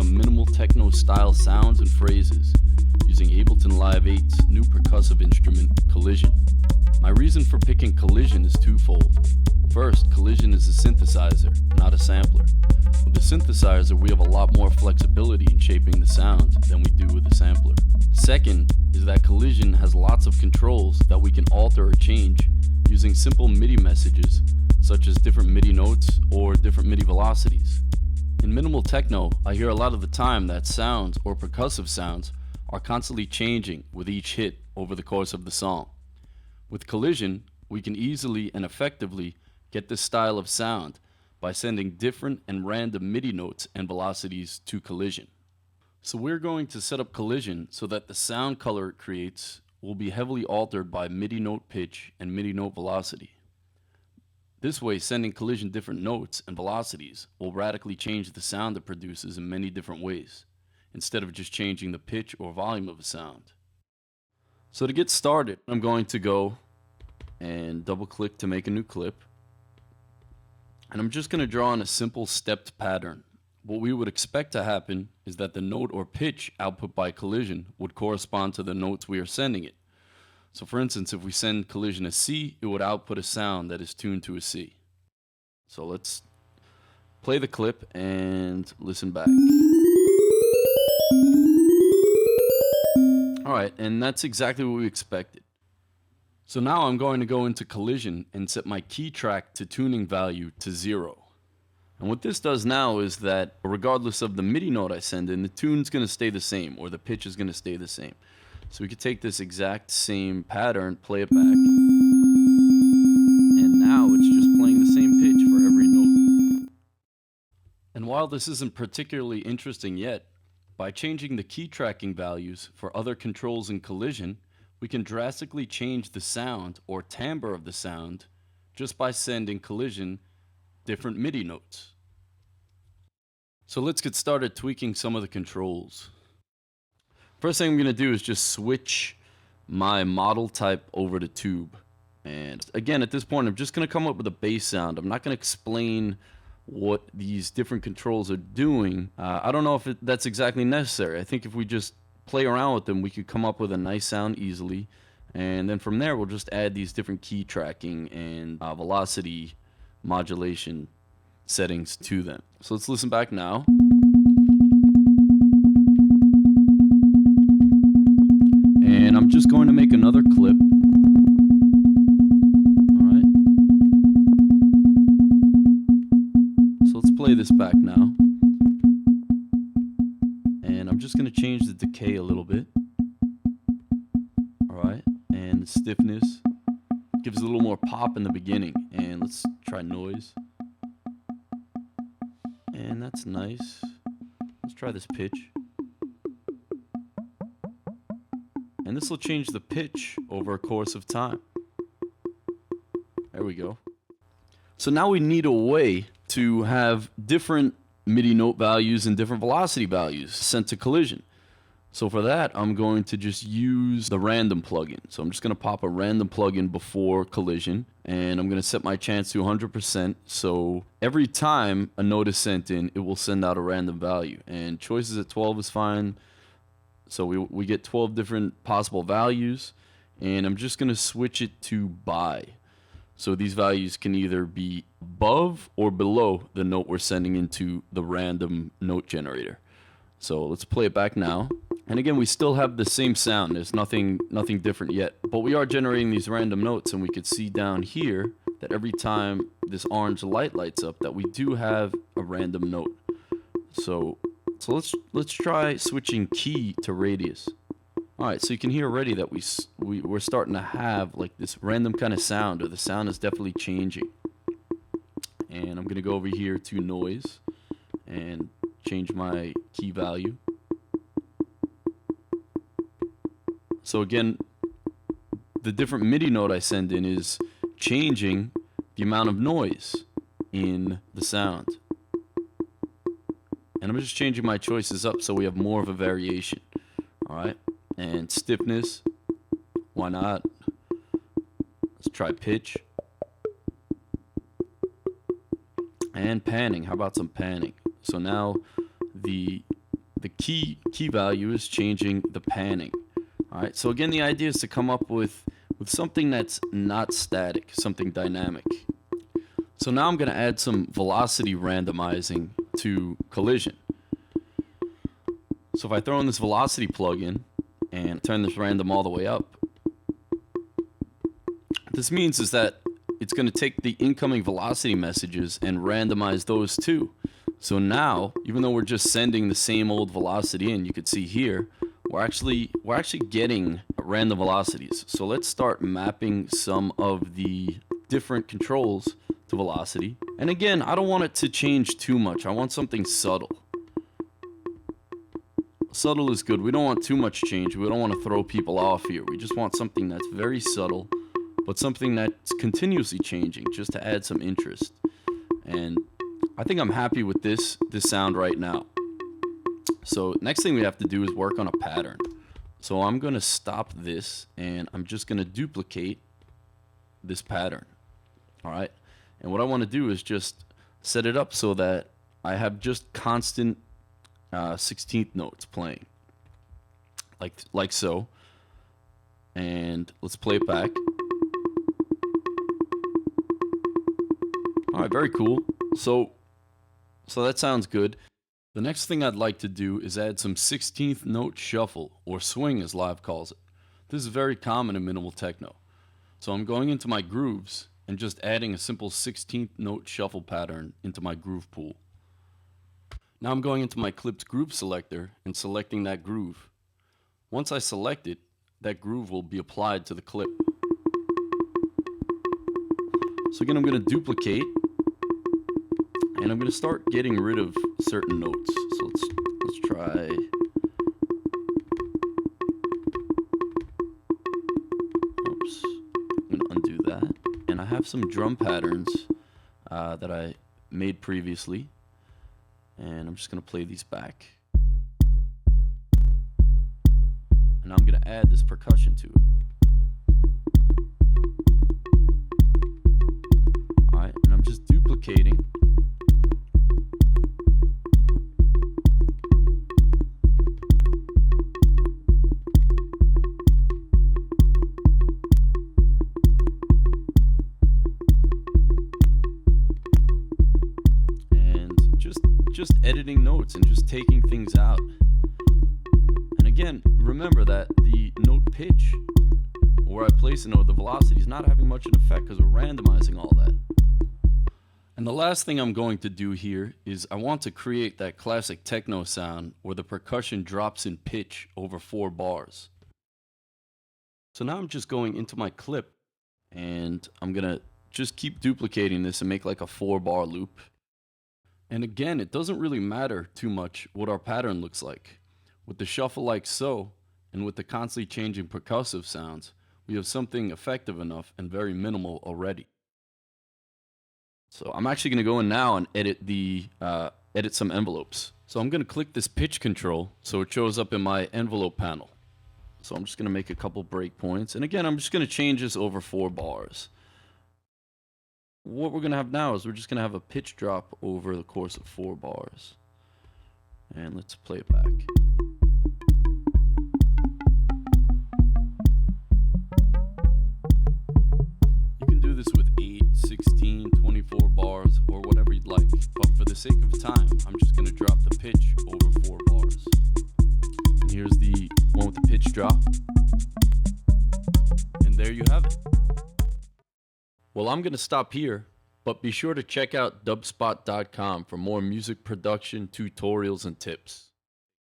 some minimal techno style sounds and phrases using Ableton Live 8's new percussive instrument, Collision. My reason for picking Collision is twofold. First, Collision is a synthesizer, not a sampler. With a synthesizer, we have a lot more flexibility in shaping the sound than we do with a sampler. Second is that Collision has lots of controls that we can alter or change using simple MIDI messages, such as different MIDI notes or different MIDI velocities. In minimal techno, I hear a lot of the time that sounds or percussive sounds are constantly changing with each hit over the course of the song. With Collision, we can easily and effectively get this style of sound by sending different and random MIDI notes and velocities to Collision. So we're going to set up Collision so that the sound color it creates will be heavily altered by MIDI note pitch and MIDI note velocity. This way, sending Collision different notes and velocities will radically change the sound it produces in many different ways, instead of just changing the pitch or volume of a sound. So to get started, I'm going to go and double click to make a new clip. And I'm just going to draw in a simple stepped pattern. What we would expect to happen is that the note or pitch output by Collision would correspond to the notes we are sending it. So for instance, if we send Collision a C, it would output a sound that is tuned to a C. So let's play the clip and listen back. Alright, and that's exactly what we expected. So now I'm going to go into Collision and set my key track to tuning value to 0. And what this does now is that regardless of the MIDI note I send in, the tune's going to stay the same, or the pitch is going to stay the same. So we could take this exact same pattern, play it back, and now it's just playing the same pitch for every note. And while this isn't particularly interesting yet, by changing the key tracking values for other controls in Collision, we can drastically change the sound or timbre of the sound just by sending Collision different MIDI notes. So let's get started tweaking some of the controls. First thing I'm going to do is just switch my model type over to tube. And again, at this point, I'm just going to come up with a bass sound. I'm not going to explain what these different controls are doing. I don't know if that's exactly necessary. I think if we just play around with them, we could come up with a nice sound easily. And then from there, we'll just add these different key tracking and velocity modulation settings to them. So let's listen back now. And I'm just going to make another clip. Alright. So let's play this back now. And I'm just going to change the decay a little bit. Alright. And the stiffness. Gives a little more pop in the beginning. And let's try noise. And that's nice. Let's try this pitch. And this will change the pitch over a course of time. There we go. So now we need a way to have different MIDI note values and different velocity values sent to Collision. So for that, I'm going to just use the random plugin. So I'm just going to pop a random plugin before Collision, and I'm going to set my chance to 100%. So every time a note is sent in, it will send out a random value. And choices at 12 is fine. So we get 12 different possible values, and I'm just going to switch it to by. So these values can either be above or below the note we're sending into the random note generator. So let's play it back now. And again, we still have the same sound. There's nothing different yet. But we are generating these random notes, and we could see down here that every time this orange light lights up that we do have a random note. So let's try switching key to radius. Alright, so you can hear already that we're starting to have like this random kind of sound, or the sound is definitely changing. And I'm going to go over here to noise and change my key value. So again, the different MIDI note I send in is changing the amount of noise in the sound. And I'm just changing my choices up so we have more of a variation. Alright, and stiffness, why not? Let's try pitch. And panning, how about some panning? So now the the key value is changing the panning. All right, so again, the idea is to come up with something that's not static, something dynamic. So now I'm going to add some velocity randomizing to collision. So if I throw in this velocity plugin and turn this random all the way up, this means is that it's going to take the incoming velocity messages and randomize those too. So now, even though we're just sending the same old velocity in, you can see here, we're actually getting random velocities. So let's start mapping some of the different controls to velocity. And again, I don't want it to change too much. I want something subtle. Subtle is good. We don't want too much change. We don't want to throw people off here. We just want something that's very subtle, but something that's continuously changing, just to add some interest. And I think I'm happy with this sound right now. So next thing we have to do is work on a pattern. So I'm going to stop this and I'm just going to duplicate this pattern. All right. And what I want to do is just set it up so that I have just constant 16th notes playing like so. And let's play it back. All right, very cool. So that sounds good. The next thing I'd like to do is add some 16th note shuffle, or swing as Live calls it. This is very common in minimal techno. So I'm going into my grooves and just adding a simple 16th note shuffle pattern into my groove pool. Now I'm going into my clipped groove selector and selecting that groove. Once I select it, that groove will be applied to the clip. So again, I'm going to duplicate. And I'm going to start getting rid of certain notes. So let's try. Oops. I'm going to undo that. And I have some drum patterns that I made previously. And I'm just going to play these back. And now I'm going to add this percussion to it. Alright, and I'm just duplicating. Just editing notes and just taking things out. And again, remember that the note pitch, where I place a note, the velocity is not having much of an effect because we're randomizing all that. And the last thing I'm going to do here is I want to create that classic techno sound where the percussion drops in pitch over 4 bars. So now I'm just going into my clip and I'm gonna just keep duplicating this and make like a 4-bar loop. And again, it doesn't really matter too much what our pattern looks like. With the shuffle like so, and with the constantly changing percussive sounds, we have something effective enough and very minimal already. So I'm actually going to go in now and edit some envelopes. So I'm going to click this pitch control so it shows up in my envelope panel. So I'm just going to make a couple breakpoints. And again, I'm just going to change this over 4 bars. What we're going to have now is we're just going to have a pitch drop over the course of 4 bars. And let's play it back. You can do this with 8, 16, 24 bars, or whatever you'd like. But for the sake of time, I'm just going to drop the pitch over 4 bars. And here's the one with the pitch drop. And there you have it. Well, I'm going to stop here, but be sure to check out dubspot.com for more music production tutorials and tips.